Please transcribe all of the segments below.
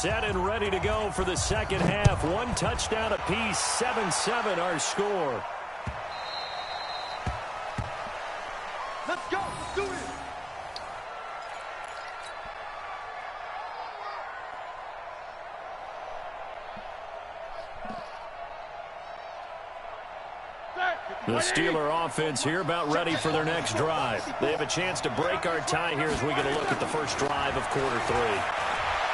Set and ready to go for the second half. One touchdown apiece, 7-7 our score. Let's go. Let's do it. The Steeler offense here about ready for their next drive. They have a chance to break our tie here as we get a look at the first drive of quarter 3.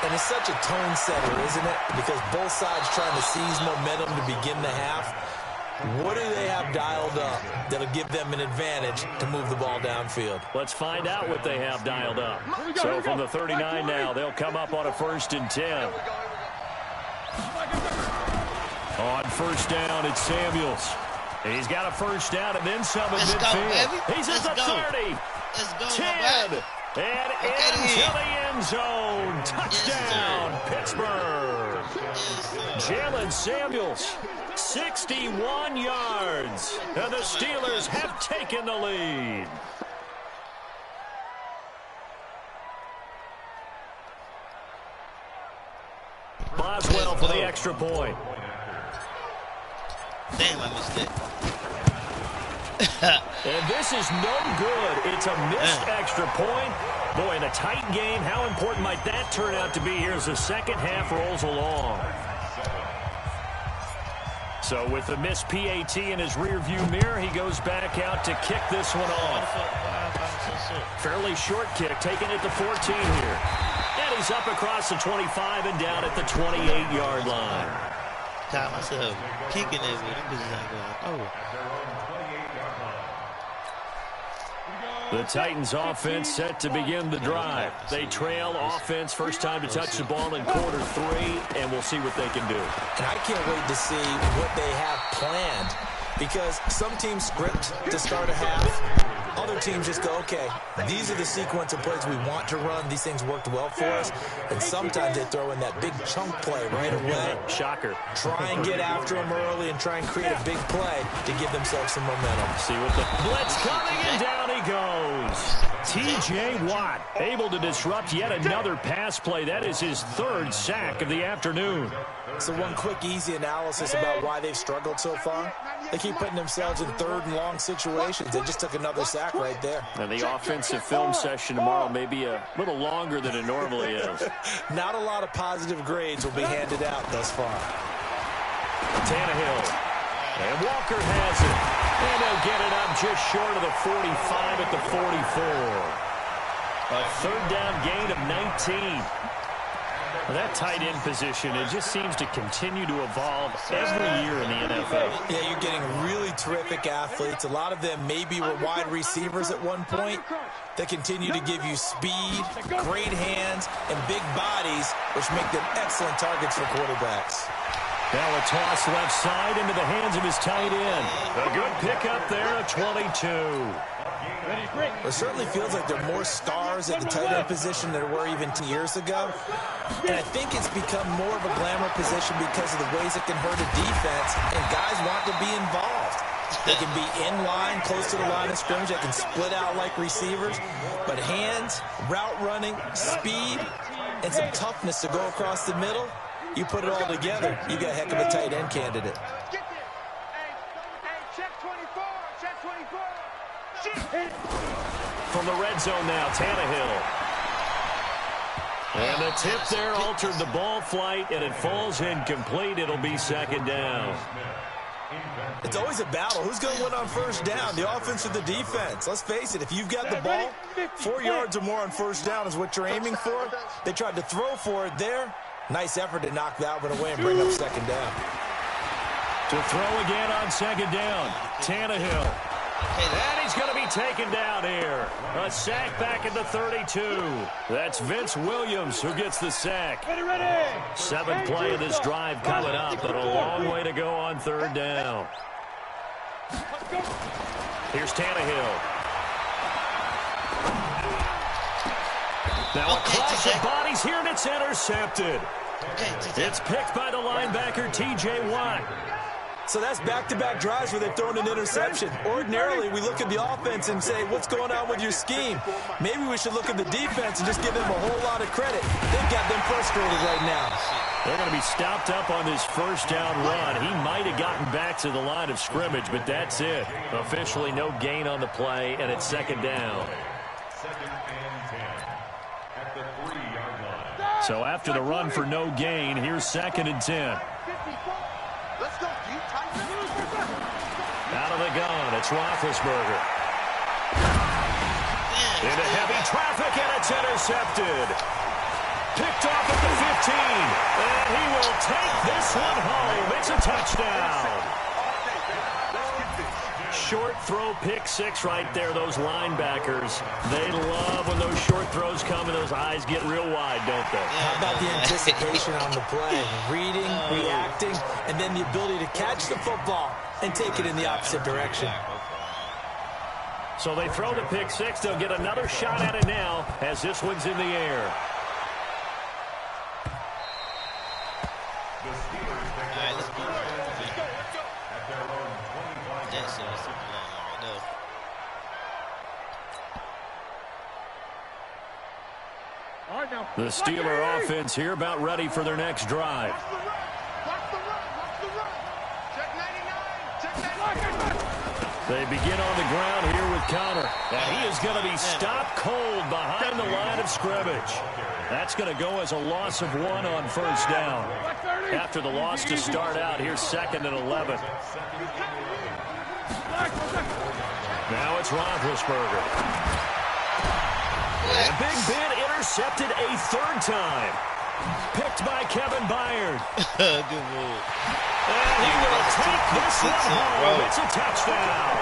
And it's such a tone setter, isn't it? Because both sides trying to seize momentum to begin the half. What do they have dialed up that'll give them an advantage to move the ball downfield? Let's find out what they have dialed up. So from the 39 now, they'll come up on a 1st and 10. On first down, it's Samuels. He's got a first down and then some at midfield. He's at the 30. Let's go, 10. And into the end zone. Touchdown, Pittsburgh. Jalen Samuels, 61 yards. And the Steelers have taken the lead. Boswell for the extra point. Damn, I missed it. And this is no good. It's a missed extra point. Boy, in a tight game, how important might that turn out to be here as the second half rolls along? So with the missed PAT in his rearview mirror, he goes back out to kick this one off. Fairly short kick, taking it to 14 here. And he's up across the 25 and down at the 28-yard line. Got myself kicking it with him. Oh. The Titans offense set to begin the drive. They trail offense, first time to touch the ball in quarter 3, and we'll see what they can do. And I can't wait to see what they have planned, because some teams script to start a half. Other teams just go, okay, these are the sequence of plays we want to run. These things worked well for us. And sometimes they throw in that big chunk play right away. Shocker. Try and get after them early and try and create a big play to give themselves some momentum. See what the blitz coming, and down he goes. T.J. Watt able to disrupt yet another pass play. That is his 3rd sack of the afternoon. So one quick, easy analysis about why they've struggled so far. They keep putting themselves in 3rd and long situations. They just took another sack right there. And the offensive film session tomorrow may be a little longer than it normally is. Not a lot of positive grades will be handed out thus far. Tannehill. And Walker has it. And he'll get it up just short of the 45 at the 44. A 3rd down gain of 19. That tight end position, it just seems to continue to evolve every year in the NFL. Yeah, you're getting really terrific athletes. A lot of them maybe were wide receivers at one point. They continue to give you speed, great hands, and big bodies, which make them excellent targets for quarterbacks. Now a toss left side into the hands of his tight end. A good pickup there at 22. It certainly feels like there are more stars at the tight end position than there were even 2 years ago. And I think it's become more of a glamour position because of the ways it can hurt a defense, and guys want to be involved. They can be in line, close to the line of scrimmage. They can split out like receivers. But hands, route running, speed, and some toughness to go across the middle, you put it all together, you got a heck of a tight end candidate. From the red zone now, Tannehill. And the tip there altered the ball flight, and it falls incomplete. It'll be 2nd down. It's always a battle. Who's going to win on 1st down, the offense or the defense? Let's face it, if you've got the ball, 4 yards or more on 1st down is what you're aiming for. They tried to throw for it there. Nice effort to knock that one away and bring up 2nd down. To throw again on 2nd down, Tannehill. And he's going to be taken down here. A sack back at the 32. That's Vince Williams who gets the sack. 7th play of this drive coming up, but a long way to go on 3rd down. Here's Tannehill. Now a clash of bodies here, and it's intercepted. It's picked by the linebacker, T.J. Watt. So that's back-to-back drives where they've thrown an interception. Ordinarily, we look at the offense and say, what's going on with your scheme? Maybe we should look at the defense and just give them a whole lot of credit. They've got them frustrated right now. They're going to be stopped up on this first down run. He might have gotten back to the line of scrimmage, but that's it. Officially no gain on the play, and it's second down. So after the run for no gain, here's 2nd and 10. Let's go, dude. Out of the gun, it's Roethlisberger. Into heavy traffic, and it's intercepted. Picked off at the 15, and he will take this one home. It's a touchdown. Short throw, pick six right there. Those linebackers, they love when those short throws come and those eyes get real wide, don't they? How about the anticipation on the play? Reading, reacting, and then the ability to catch the football and take it in the opposite direction. So they throw the pick six. They'll get another shot at it now as this one's in the air. The Steeler offense here about ready for their next drive. They begin on the ground here with Connor. And he is going to be stopped cold behind the line of scrimmage. That's going to go as a loss of 1 on first down. After the loss to start out, here's 2nd and 11. Now it's Roethlisberger. And Big Ben intercepted a 3rd time. Picked by Kevin Byard. Good move. And he will take this one home. It's a touchdown.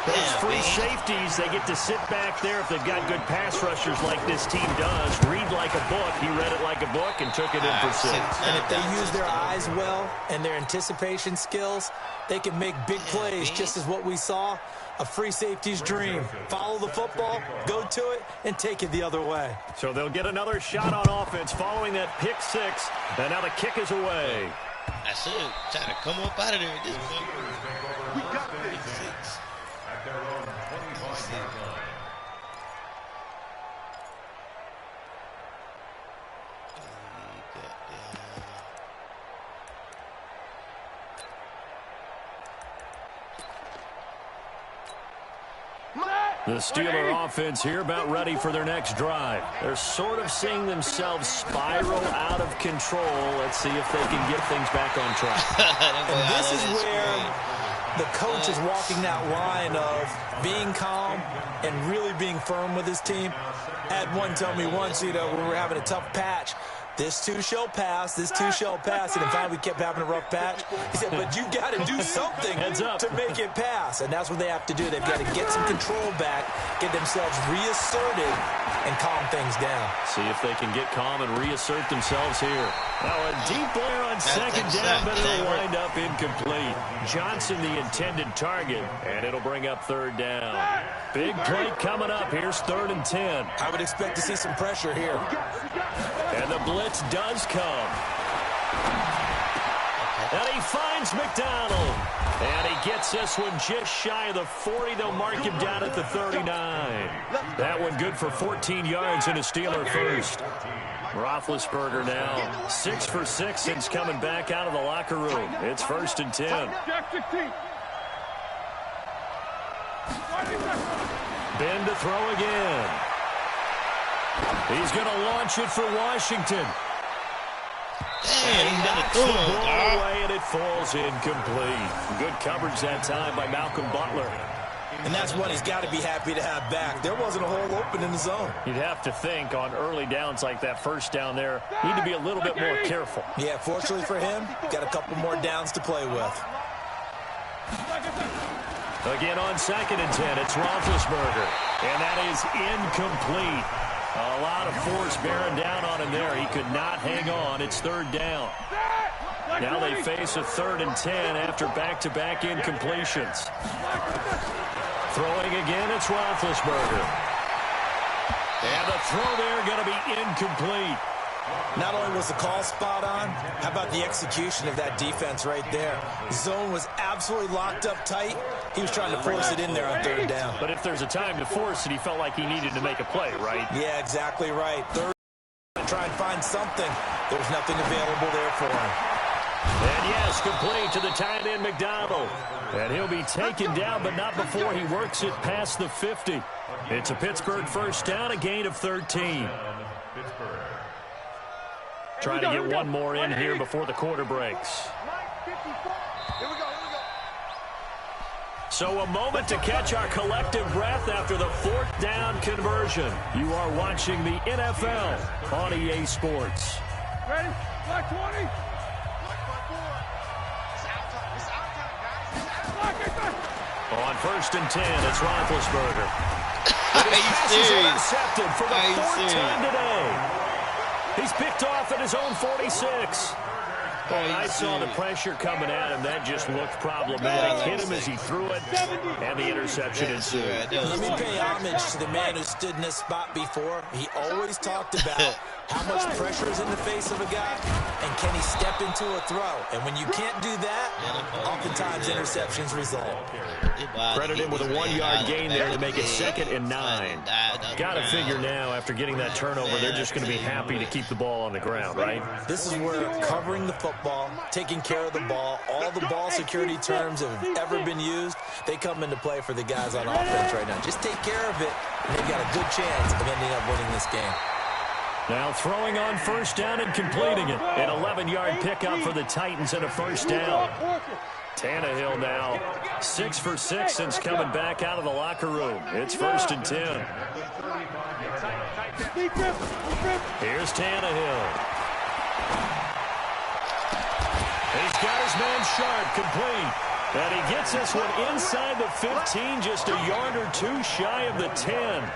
Those free safeties, they get to sit back there if they've got good pass rushers like this team does. Read like a book. He read it like a book and took it in for 6. And if they use their eyes well and their anticipation skills, they can make big plays, just as what we saw. A free safety's dream. Follow the football, go to it, and take it the other way. So they'll get another shot on offense following that pick 6. And now the kick is away. I should try to come up out of there at this point. We got this. 6. At their own 25-yard line. The Steeler offense here about ready for their next drive. They're sort of seeing themselves spiral out of control. Let's see if they can get things back on track. And this is where the coach is walking that line of being calm and really being firm with his team. I had one tell me once, when we were having a tough patch, this too shall pass, this too shall pass. And in fact, we kept having a rough patch. He said, but you got to do something to make it pass. And that's what they have to do. They've got to get some control back, get themselves reasserted, and calm things down. See if they can get calm and reassert themselves here. Now a deep blare on 2nd down, but it'll wind up incomplete. Johnson the intended target, and it'll bring up 3rd down. Big play coming up. Here's 3rd and 10. I would expect to see some pressure here. And the blitz does come. And he finds McDonald. And he gets this one just shy of the 40. They'll mark him down at the 39. That one good for 14 yards and a Steeler first. Roethlisberger now 6 for 6 since coming back out of the locker room. It's 1st and 10. Ben to throw again. He's going to launch it for Washington. And he knocks the ball away, and it falls incomplete. Good coverage that time by Malcolm Butler. And that's what he's got to be happy to have back. There wasn't a hole open in the zone. You'd have to think on early downs like that first down there, need to be a little bit more careful. Yeah, fortunately for him, got a couple more downs to play with. Again on 2nd and 10, it's Roethlisberger. And that is incomplete. A lot of force bearing down on him there. He could not hang on. It's 3rd down. Now they face a 3rd and 10 after back-to-back incompletions. Throwing again, it's Roethlisberger. And the throw there going to be incomplete. Not only was the call spot on, how about the execution of that defense right there? Zone was absolutely locked up tight. He was trying to force it in there on third down. But if there's a time to force it, he felt like he needed to make a play, right? Yeah, exactly right. Third, try and find something. There's nothing available there for him. And yes, complete to the tight end McDonald. And he'll be taken down, but not before he works it past the 50. It's a Pittsburgh first down, a gain of 13. Trying to get one more in here before the quarter breaks. So a moment to catch our collective breath after the fourth down conversion. You are watching the NFL on EA Sports. Ready? Black 20. On first and 10, it's Roethlisberger. Are you serious? Intercepted for the fourth time today. He's picked off at his own 46. I saw the pressure coming at him. That just looked problematic. Hit him as he threw it, and the interception ensued. Let me pay homage to the man who stood in this spot before. He always talked about how much pressure is in the face of a guy, and can he step into a throw? And when you can't do that, oftentimes interceptions result. Credit him with a 1-yard gain there to make it 2nd and 9. Got to figure now, after getting that turnover, they're just going to be happy to keep the ball on the ground, right? This is where covering the football, taking care of the ball, all the ball security terms that have ever been used, they come into play for the guys on offense right now. Just take care of it, and they've got a good chance of ending up winning this game. Now throwing on first down and completing it. An 11-yard pickup for the Titans and a first down. Tannehill now 6 for 6 since coming back out of the locker room. It's 1st and 10. Here's Tannehill. He's got his man Sharp complete. And he gets this one inside the 15, just a yard or two shy of the 10.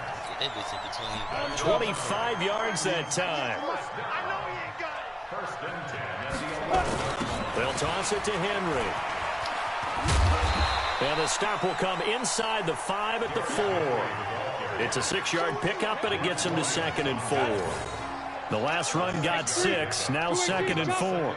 25 yards that time. They'll toss it to Henry. And the stop will come inside the 5 at the 4. It's a 6-yard pickup, and it gets him to 2nd and 4. The last run got 6, now 2nd and 4.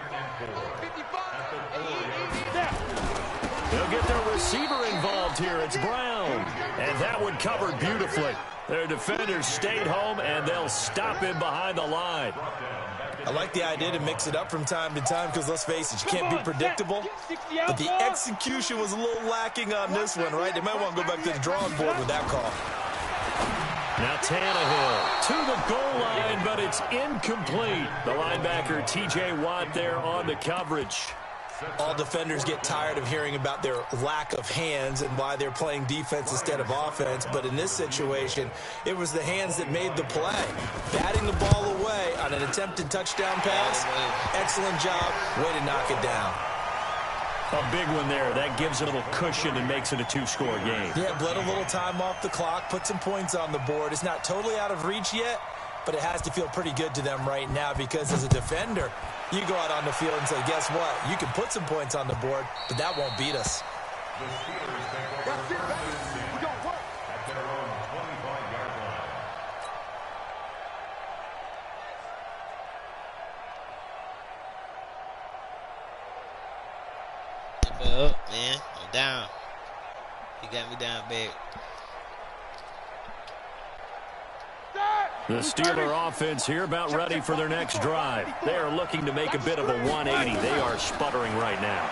They'll get their receiver involved here. It's Brown. And that one covered beautifully. Their defenders stayed home, and they'll stop him behind the line. I like the idea to mix it up from time to time because, let's face it, you can't be predictable. But the execution was a little lacking on this one, right? They might want to go back to the drawing board with that call. Now Tannehill to the goal line, but it's incomplete. The linebacker, T.J. Watt, there on the coverage. All defenders get tired of hearing about their lack of hands and why they're playing defense instead of offense. But in this situation, it was the hands that made the play. Batting the ball away on an attempted touchdown pass. Excellent job. Way to knock it down. A big one there. That gives it a little cushion and makes it a 2-score game. Yeah, bled a little time off the clock, put some points on the board. It's not totally out of reach yet, but it has to feel pretty good to them right now because as a defender, you go out on the field and say, guess what? You can put some points on the board, but that won't beat us. Up, man. I'm down. You got me down big. The Steeler offense here about ready for their next drive. They are looking to make a bit of a 180. They are sputtering right now.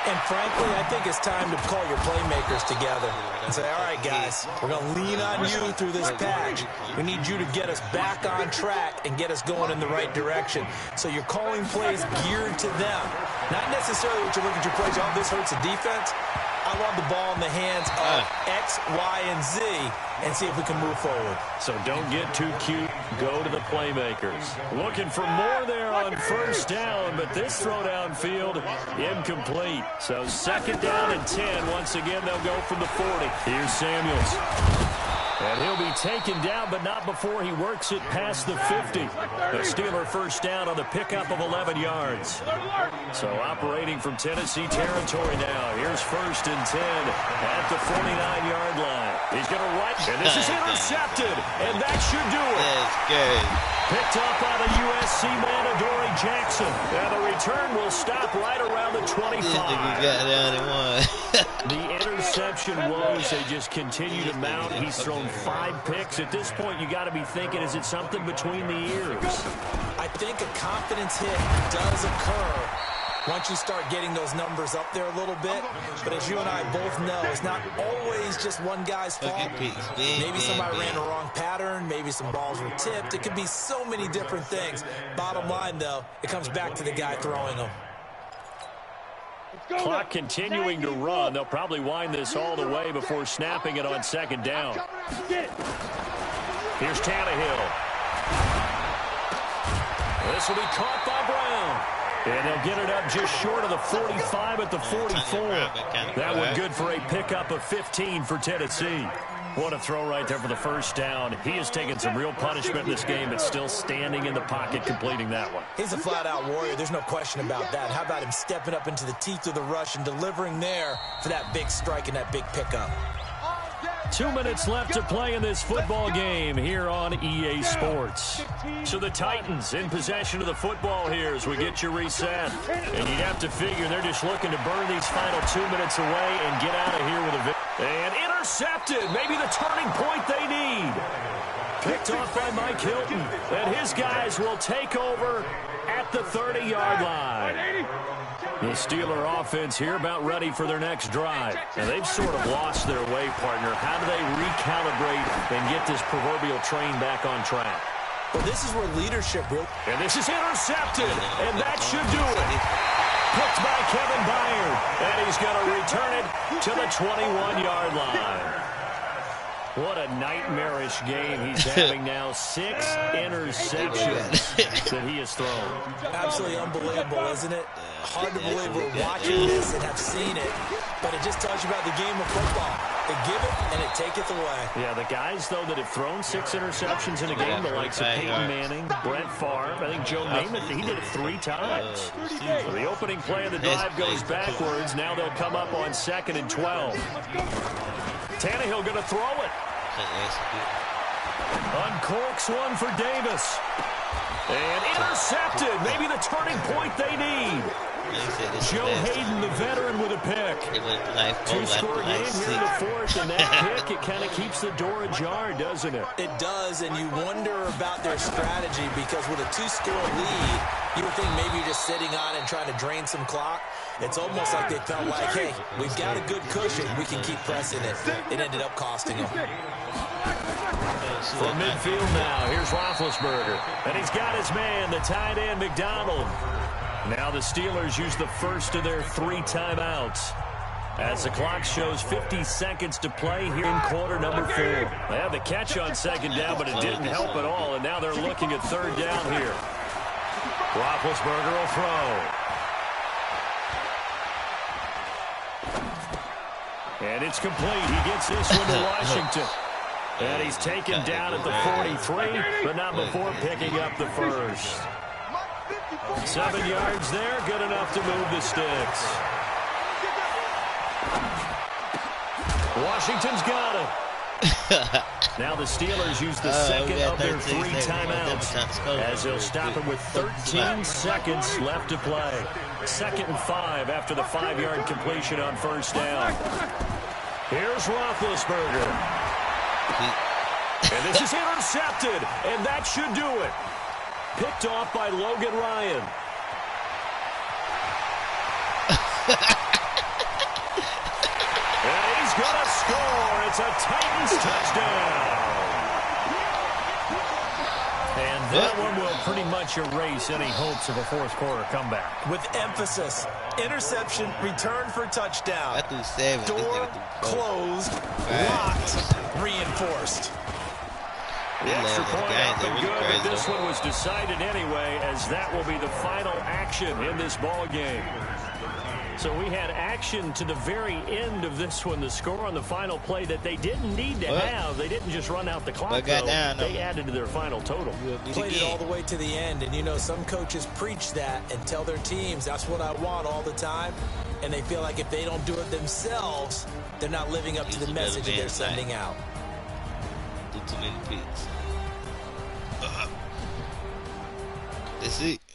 And frankly, I think it's time to call your playmakers together and say, all right, guys, we're going to lean on you through this patch. We need you to get us back on track and get us going in the right direction. So you're calling plays geared to them. Not necessarily what you look at your plays, oh, this hurts the defense. I want the ball in the hands of X, Y, and Z and see if we can move forward. So don't get too cute. Go to the playmakers. Looking for more there on first down, but this throw downfield incomplete. So 2nd down and 10. Once again, they'll go from the 40. Here's Samuels. And he'll be taken down, but not before he works it past the 50. The Steeler first down on the pickup of 11 yards. So operating from Tennessee territory now. Here's 1st and 10 at the 49-yard line. He's going to right, and this is intercepted, and that should do it. That's good. Picked up by the USC man, Adoree Jackson. And the return will stop right around the 25. Got down and won. The interception woes, they just continue to mount. He's thrown 5 picks. At this point, you got to be thinking, is it something between the ears? I think a confidence hit does occur once you start getting those numbers up there a little bit. But as you and I both know, it's not always just one guy's fault. Maybe somebody ran the wrong pattern. Maybe some balls were tipped. It could be so many different things. Bottom line, though, it comes back to the guy throwing them. Clock continuing to run. They'll probably wind this all the way before snapping it on second down. Here's Tannehill. This will be caught by Brown. And they'll get it up just short of the 45 at the 44. That one good for a pickup of 15 for Tennessee. What a throw right there for the first down. He has taken some real punishment in this game, but still standing in the pocket completing that one. He's a flat-out warrior. There's no question about that. How about him stepping up into the teeth of the rush and delivering there for that big strike and that big pickup? 2 minutes left to play in this football game here on EA Sports. So the Titans in possession of the football here as we get you reset. And you'd have to figure they're just looking to burn these final 2 minutes away and get out of here with a victory. And intercepted. Maybe the turning point they need. Picked off by Mike Hilton. And his guys will take over at the 30-yard line. The Steeler offense here about ready for their next drive. And they've sort of lost their way, partner. How do they recalibrate and get this proverbial train back on track? Well, this is where leadership will. And this is intercepted. And that should do it. Picked by Kevin Byard. And he's going to return it to the 21-yard line. What a nightmarish game he's having now. 6 interceptions that he has thrown. Absolutely unbelievable, isn't it? Hard to believe we're watching this and have seen it, but it just tells you about the game of football. They give it and it taketh away. Yeah, the guys, though, that have thrown 6 interceptions in a game, the likes of Peyton Manning, Brett Favre, I think Joe Namath, he did it 3 times. So the opening play of the drive goes backwards. Now they'll come up on 2nd and 12. Tannehill going to throw it. Uncorks one for Davis. And intercepted. Maybe the turning point they need. Joe Hayden, the veteran, with a pick. 2-score game here in the 4th, and that pick, it kind of keeps the door ajar, doesn't it? It does, and you wonder about their strategy because with a 2-score lead, you would think maybe you're just sitting on it and trying to drain some clock. It's almost like they felt like, hey, we've got a good cushion. We can keep pressing it. It ended up costing them. From midfield now, here's Roethlisberger. And he's got his man, the tight end, McDonald. Now the Steelers use the first of their 3 timeouts. As the clock shows 50 seconds to play here in quarter number 4. They had the catch on 2nd down, but it didn't help at all. And now they're looking at 3rd down here. Roethlisberger will throw. And it's complete. He gets this one to Washington. And he's taken down at the 43, but not before picking up the first. 7 yards there, good enough to move the sticks. Washington's got it. Now the Steelers use the second of their 3 timeouts as they'll stop it with 13 seconds left to play. 2nd and 5 after the 5-yard completion on 1st down. Here's Roethlisberger. And this is intercepted, and that should do it. Picked off by Logan Ryan. And he's going to score. It's a Titans touchdown. And that one will pretty much erase any hopes of a 4th quarter comeback. With emphasis, interception, return for touchdown. I threw 7. Door closed, locked, reinforced. The extra point up and good, but this one was decided anyway, as that will be the final action in this ball game. So we had action to the very end of this one, the score on the final play that they didn't need to have. They didn't just run out the clock, though. They added to their final total. Played it all the way to the end, and you know some coaches preach that and tell their teams that's what I want all the time, and they feel like if they don't do it themselves, they're not living up to the message that they're sending out. Do too many picks. That's it.